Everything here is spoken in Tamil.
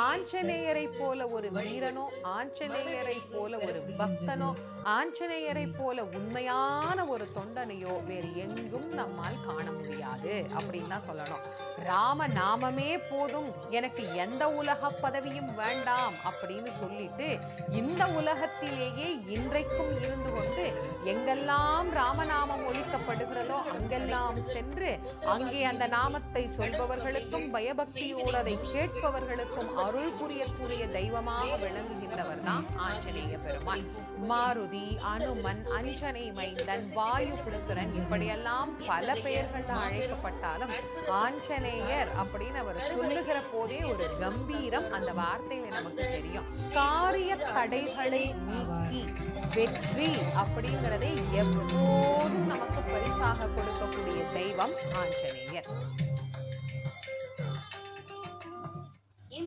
ஆஞ்சநேயரை போல ஒரு வீரனோ, ஆஞ்சநேயரை போல ஒரு பக்தனோ, ஆஞ்சநேயரை போல உண்மையான ஒரு தொண்டனையோ வேறு எங்கும் நம்மால் காண முடியாது அப்படின்னு தான் சொல்லணும். ராம நாமமே போதும், எனக்கு எந்த உலக பதவியும் வேண்டாம் அப்படின்னு சொல்லிட்டு இந்த உலகத்திலேயே இன்றைக்கும் இருந்து கொண்டு எங்கெல்லாம் ராமநாமம் ஒலிக்கப்படுகிறதோ அங்கெல்லாம் சென்று அங்கே அந்த நாமத்தை சொல்பவர்களுக்கும் பயபக்தியோடு அதை கேட்பவர்களுக்கும் அருள் புரியக்கூடிய தெய்வமாக விளங்குகின்றவர் தான் ஆஞ்சநேய பெருமான். மாருதி, அனுமன், அஞ்சனை மைந்தன், வாயு புத்திரன் இப்படியெல்லாம் பல பெயர்கள் அழைக்கப்பட்டாலும் ஆஞ்சநேயர் அப்படின்னு அவர் சொல்லுகிற போதே ஒரு கம்பீரம் அந்த வார்த்தையில நமக்கு தெரியும். காரிய தடைகளை நீக்கி வெற்றி அப்படிங்கிறதை எப்போதும் நமக்கு பரிசாக கொடுக்கக்கூடிய தெய்வம் ஆஞ்சநேயர்.